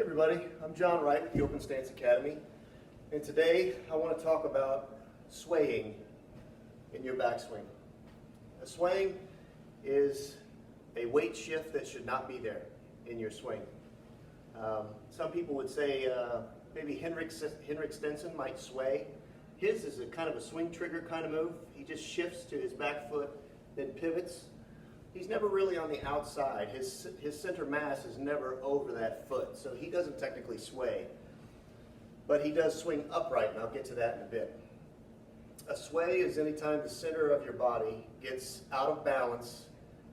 everybody, I'm John Wright with the Open Stance Academy, and today I want to talk about swaying in your backswing. A swaying is a weight shift that should not be there in your swing. Some people would say maybe Henrik Stenson might sway. His is a kind of a swing trigger kind of move. He just shifts to his back foot, then pivots. He's never really on the outside. His center mass is never over that foot, so he doesn't technically sway. But he does swing upright, and I'll get to that in a bit. A sway is anytime the center of your body gets out of balance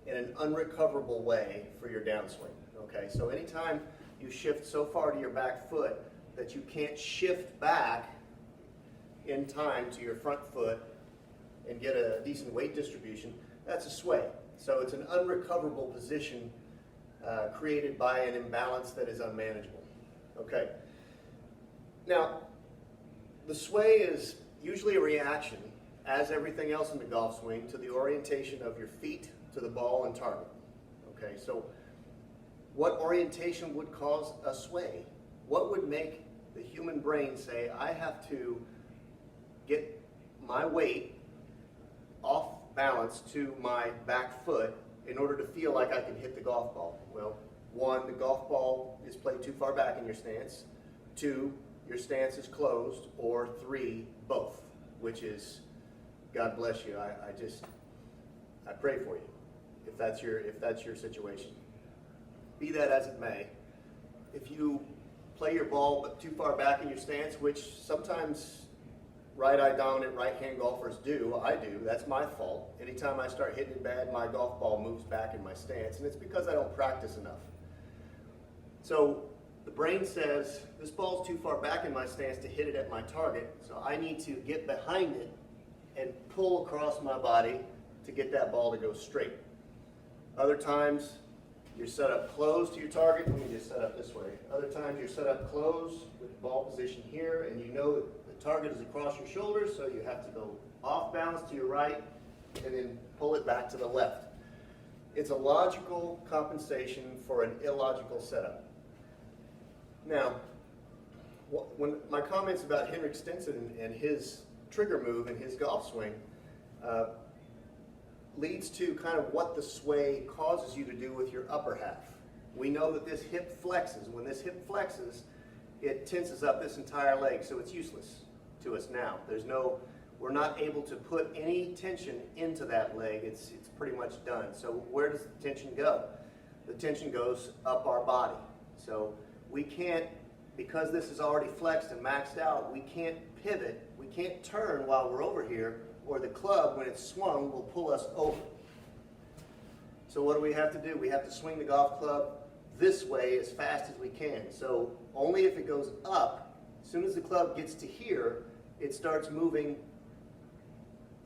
in an unrecoverable way for your downswing. Okay, so anytime you shift so far to your back foot that you can't shift back in time to your front foot and get a decent weight distribution, that's a sway. So it's an unrecoverable position created by an imbalance that is unmanageable. Okay. Now, the sway is usually a reaction, as everything else in the golf swing, to the orientation of your feet to the ball and target. Okay, so what orientation would cause a sway? What would make the human brain say, I have to get my weight off balance to my back foot in order to feel like I can hit the golf ball? Well, one, the golf ball is played too far back in your stance. Two, your stance is closed. Or three, both, which is, God bless you. I pray for you if that's your situation. Be that as it may, if you play your ball but too far back in your stance, which sometimes right-eye dominant right-hand golfers do, I do, that's my fault. Anytime I start hitting it bad, my golf ball moves back in my stance, and it's because I don't practice enough. So the brain says, this ball's too far back in my stance to hit it at my target, so I need to get behind it and pull across my body to get that ball to go straight. Other times, you're set up closed to your target. Let me just set up this way. Other times, you're set up closed with the ball position here, and you know that the target is across your shoulders, so you have to go off balance to your right and then pull it back to the left. It's a logical compensation for an illogical setup. Now, when my comments about Henrik Stenson and his trigger move and his golf swing leads to kind of what the sway causes you to do with your upper half. We know that this hip flexes. When this hip flexes, it tenses up this entire leg, so it's useless to us now. We're not able to put any tension into that leg. It's pretty much done. So where does the tension go? The tension goes up our body. So we can't, because this is already flexed and maxed out, we can't pivot, we can't turn while we're over here, or the club, when it's swung, will pull us over. So what do we have to do? We have to swing the golf club this way as fast as we can. So only if it goes up, as soon as the club gets to here, it starts moving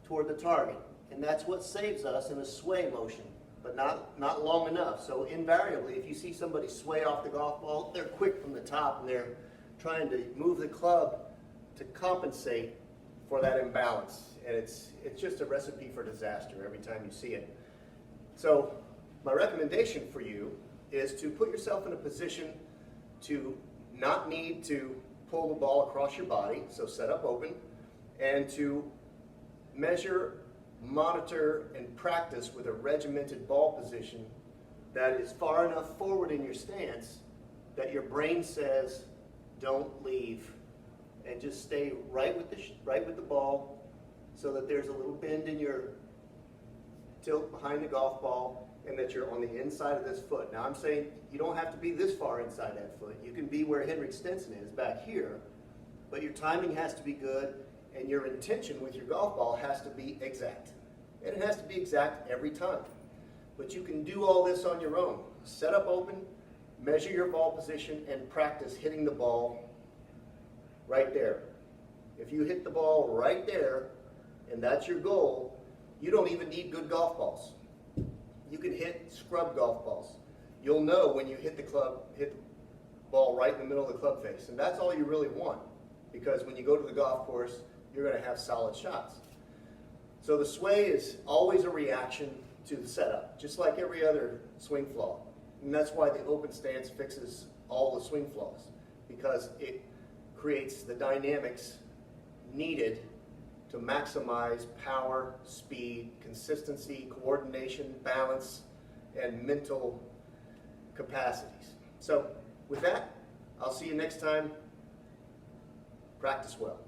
toward the target. And that's what saves us in a sway motion, but not long enough. So invariably, if you see somebody sway off the golf ball, they're quick from the top and they're trying to move the club to compensate for that imbalance. And it's just a recipe for disaster every time you see it. So my recommendation for you is to put yourself in a position to not need to pull the ball across your body, so set up open, and to measure, monitor, and practice with a regimented ball position that is far enough forward in your stance that your brain says, don't leave, and just stay right with the ball so that there's a little bend in your tilt behind the golf ball and that you're on the inside of this foot. Now I'm saying you don't have to be this far inside that foot. You can be where Henrik Stenson is, back here, but your timing has to be good and your intention with your golf ball has to be exact. And it has to be exact every time. But you can do all this on your own. Set up open, measure your ball position, and practice hitting the ball right there. If you hit the ball right there, and that's your goal, you don't even need good golf balls. You can hit scrub golf balls. You'll know when you hit the ball right in the middle of the club face. And that's all you really want, because when you go to the golf course, you're going to have solid shots. So the sway is always a reaction to the setup, just like every other swing flaw. And that's why the open stance fixes all the swing flaws, because it creates the dynamics needed to maximize power, speed, consistency, coordination, balance, and mental capacities. So with that, I'll see you next time. Practice well.